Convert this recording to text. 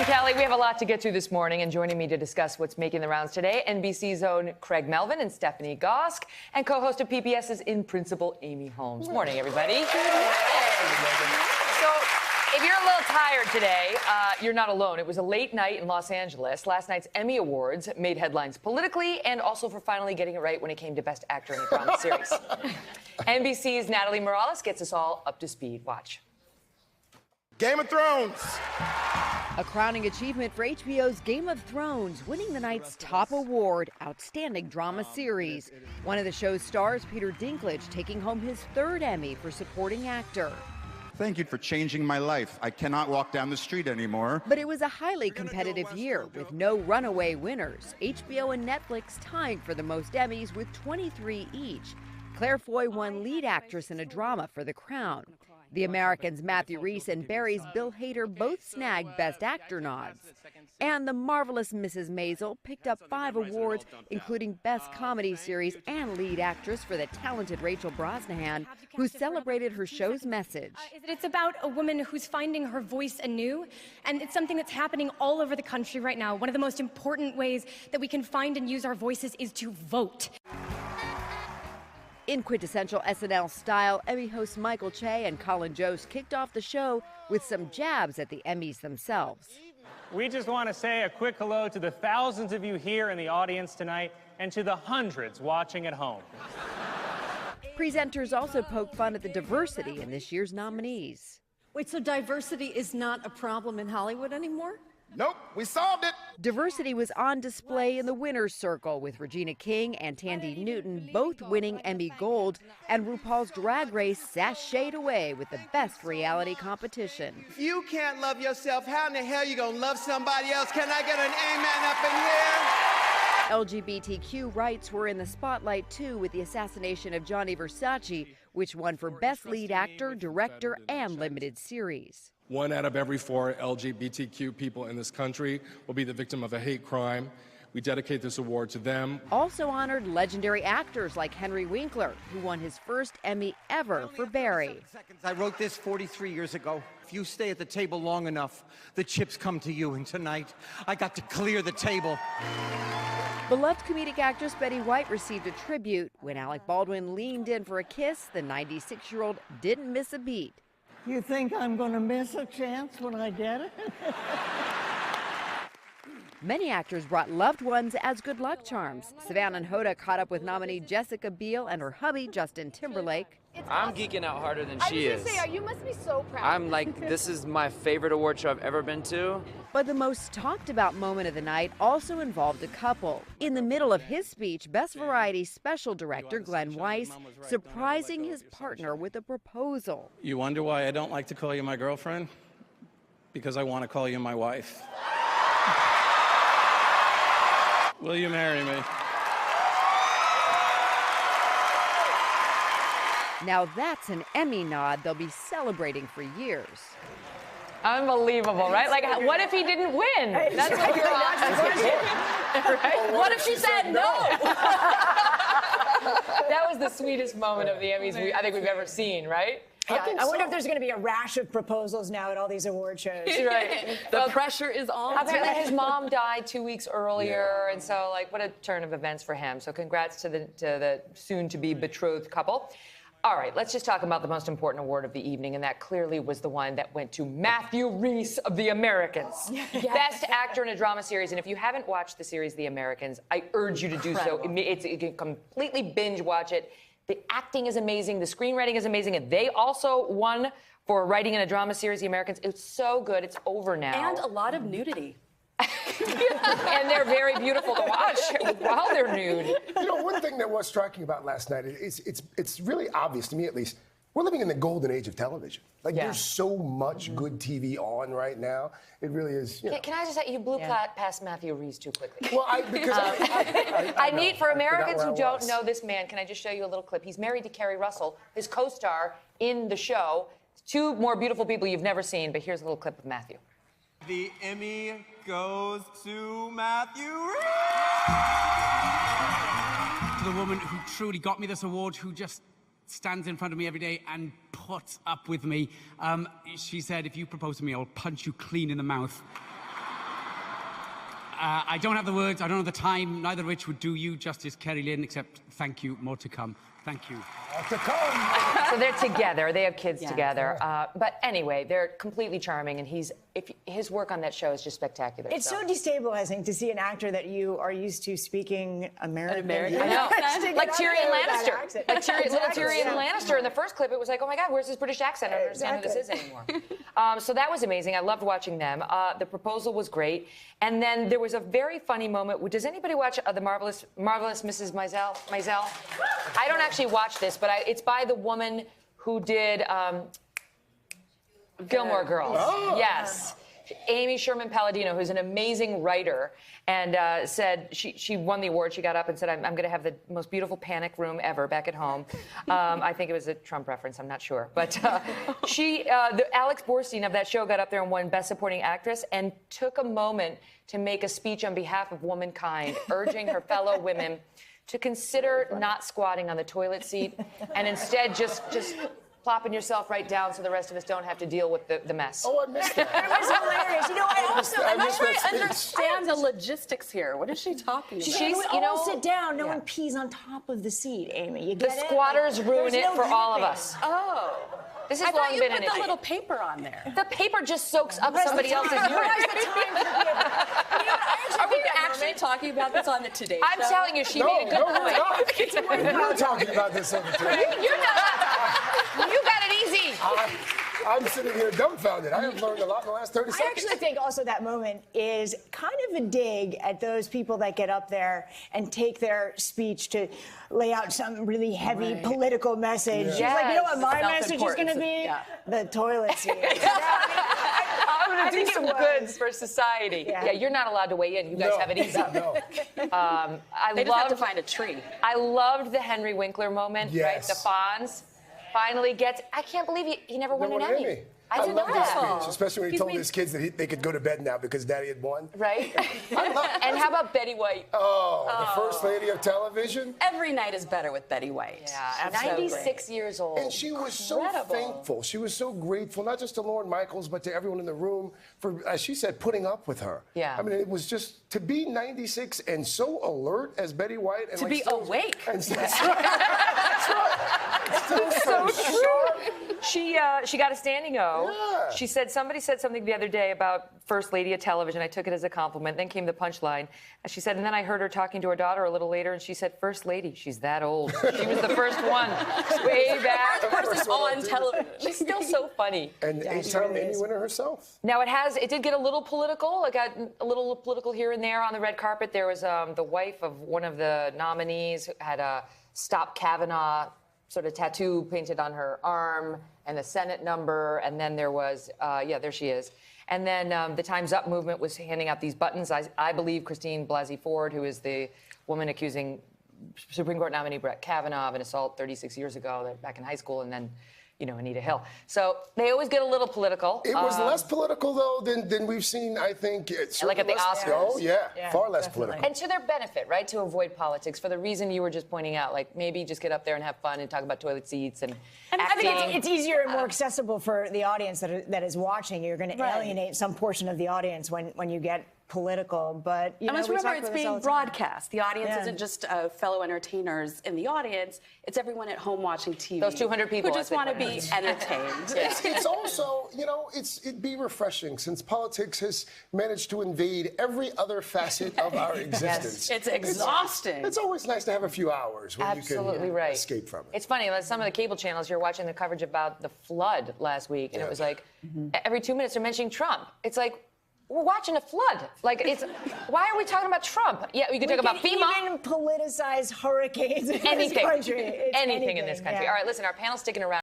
Kelly. We have a lot to get to this morning, and joining me to discuss what's making the rounds today, NBC's own Craig Melvin and Stephanie Gosk, and co-host of PBS's In Principle, Amy Holmes. Morning, everybody. So, if you're a little tired today, you're not alone. It was a late night in Los Angeles. Last night's Emmy Awards made headlines politically and also for finally getting it right when it came to Best Actor in a Drama Series. NBC's Natalie Morales gets us all up to speed. Watch. Game of Thrones. A crowning achievement for HBO's Game of Thrones, winning the night's top award, Outstanding Drama Series. One of the show's stars, Peter Dinklage, taking home his third Emmy for Supporting Actor. Thank you for changing my life. I cannot walk down the street anymore. But it was a highly competitive year with no runaway winners. HBO and Netflix tying for the most Emmys with 23 each. Claire Foy won lead actress in a drama for The Crown. The Americans' Matthew Rhys and Barry's Bill Hader both snagged Best Actor nods. And The Marvelous Mrs. Maisel picked up 5 awards, including Best Comedy Series and Lead Actress for the talented Rachel Brosnahan, who celebrated her show's message. It's about a woman who's finding her voice anew, and it's something that's happening all over the country right now. One of the most important ways that we can find and use our voices is to vote. In quintessential SNL style, Emmy hosts Michael Che and Colin Jost kicked off the show with some jabs at the Emmys themselves. We just want to say a quick hello to the thousands of you here in the audience tonight and to the hundreds watching at home. Presenters also poked fun at the diversity in this year's nominees. Wait, so diversity is not a problem in Hollywood anymore? Nope, we solved it. Diversity was on display in the winner's circle, with Regina King and Tandy Newton both winning Emmy Gold, and RuPaul's Drag Race sashayed away with the best reality competition. If you can't love yourself, how in the hell you gonna love somebody else? Can I get an amen up in here? LGBTQ rights were in the spotlight too, with the assassination of Gianni Versace, which won for Best Lead Actor, Director, and Limited Series. 1 out of every 4 LGBTQ people in this country will be the victim of a hate crime. We dedicate this award to them. Also honored legendary actors like Henry Winkler, who won his first Emmy ever for Barry. I wrote this 43 years ago. If you stay at the table long enough, the chips come to you, and tonight I got to clear the table. Beloved comedic actress Betty White received a tribute. When Alec Baldwin leaned in for a kiss, the 96-year-old didn't miss a beat. You think I'm going to miss a chance when I get it? Many actors brought loved ones as good luck charms. Savannah and Hoda caught up with nominee Jessica Biel and her hubby, Justin Timberlake. I'm geeking out harder than she is. You must be so proud. I'm like, this is my favorite award show I've ever been to. But the most talked about moment of the night also involved a couple. In the middle of his speech, Best Variety Special Director Glenn Weiss surprising his partner with a proposal. You wonder why I don't like to call you my girlfriend? Because I want to call you my wife. Will you marry me? Now that's an Emmy nod they'll be celebrating for years. Unbelievable, right? Like, what if he didn't win? That's what you're asking. Right? What if she said no? That was the sweetest moment of the Emmys I think we've ever seen, right? Yeah, I wonder if there's going to be a rash of proposals now at all these award shows. Right. The pressure is on. Apparently his mom died 2 weeks earlier, and so, like, what a turn of events for him. So congrats to the soon-to-be betrothed couple. All right, let's just talk about the most important award of the evening, and that clearly was the one that went to Matthew Rhys of The Americans. Yes. Best Actor in a Drama Series, and if you haven't watched the series The Americans, I urge you to do so. You can completely binge watch it. The acting is amazing, the screenwriting is amazing, and they also won for writing in a drama series, The Americans. It's so good, it's over now. And a lot of nudity. And they're very beautiful to watch while they're nude. You know, one thing that was striking about last night is it's really obvious to me, at least. We're living in the golden age of television. Like, there's so much good TV on right now. It really is. You know. Can I just say, you blew past Matthew Rhys too quickly. Well, I need, for Americans who don't know this man, can I just show you a little clip? He's married to Kerry Russell, his co-star in the show. 2 more beautiful people you've never seen, but here's a little clip of Matthew. The Emmy goes to Matthew Rhys. The woman who truly got me this award, who just stands in front of me every day and puts up with me. She said, if you propose to me, I'll punch you clean in the mouth. I don't have the words, I don't have the time, neither of which would do you justice, Kerry Lynn, except thank you, more to come. Thank you. To come. So they're together. They have kids together. But anyway, they're completely charming, and his work on that show is just spectacular. It's so destabilizing to see an actor that you are used to speaking American. I know. Like Tyrion Lannister. Like little Tyrion Lannister in the first clip, it was like, oh my God, where's his British accent? I don't understand who this is anymore. So that was amazing. I loved watching them. The proposal was great. And then there was a very funny moment. Does anybody watch The Marvelous Mrs. Maisel? I don't actually watch this, but it's by the woman who did Gilmore Girls. Oh. Yes. Amy Sherman Palladino, who's an amazing writer, and said she won the award. She got up and said, I'm going to have the most beautiful panic room ever back at home. I think it was a Trump reference. I'm not sure. But the Alex Borstein of that show got up there and won Best Supporting Actress and took a moment to make a speech on behalf of womankind, urging her fellow women to consider not squatting on the toilet seat and instead just plopping yourself right down so the rest of us don't have to deal with the mess. Oh, I missed that. It was hilarious. You know, I'm not sure I understand the logistics here. What is she talking about? She's, sit down. No one pees on top of the seat, Amy. You the get squatters ruin it for all of us. Oh. This has long been an issue. I thought you put the little paper on there. The paper just soaks up somebody else's urine. Are we actually talking about this on the Today Show? I'm telling you, she made a good point. We're talking about this on the Today Show. You're not. You got it easy. I'm sitting here dumbfounded. I have learned a lot in the last 30 seconds. I actually think also that moment is kind of a dig at those people that get up there and take their speech to lay out some really heavy political message. She's like, you know what my message is going to be? The toilet seat. I'm going to do some goods for society. Yeah, you're not allowed to weigh in. You guys have it easy. No. They just have to find a tree. I loved the Henry Winkler moment, right? The Fonz finally gets. I can't believe he never won an Emmy. I didn't know his that. speech, especially when he told his kids that they could go to bed now because Daddy had won. Right. And how about Betty White? Oh, the first lady of television. Every night is better with Betty White. Yeah, 96 years old. And she was so thankful. She was so grateful, not just to Lorne Michaels, but to everyone in the room for, as she said, putting up with her. Yeah. I mean, it was just to be 96 and so alert as Betty White. And to be awake. And that's right. That's right. It's so true. She got a standing O. Yeah. She said somebody said something the other day about First Lady of Television. I took it as a compliment. Then came the punchline. And she said, and then I heard her talking to her daughter a little later, and she said, First Lady, she's that old. She was the first one, way back. Person on television. She's still so funny. And eight-time Emmy winner herself. Now it did get a little political. It got a little political here and there on the red carpet. There was the wife of one of the nominees who had a Stop Kavanaugh sort of tattoo painted on her arm and the Senate number, and then there was, there she is. And then the Time's Up movement was handing out these buttons. I believe Christine Blasey Ford, who is the woman accusing Supreme Court nominee Brett Kavanaugh of an assault 36 years ago, back in high school, and then, Anita Hill. So they always get a little political. It was less political, though, than we've seen, I think. Like at the Oscars. Oh, yeah, far less political. And to their benefit, right, to avoid politics, for the reason you were just pointing out, like maybe just get up there and have fun and talk about toilet seats and acting. I think it's easier and more accessible for the audience that is watching. You're going to alienate some portion of the audience when you get political, but and let's remember it's being broadcast. The audience isn't just fellow entertainers in the audience; it's everyone at home watching TV. Those 200 people who just want to be entertained. It's also, it'd be refreshing since politics has managed to invade every other facet of our existence. It's exhausting. It's always nice to have a few hours where you can escape from it. It's funny, like some of the cable channels, you're watching the coverage about the flood last week, and it was like every 2 minutes they're mentioning Trump. It's like, we're watching a flood. Like, why are we talking about Trump? Yeah, we could talk about FEMA. We can even politicize hurricanes in this country. Anything in this country. All right, listen, our panel's sticking around.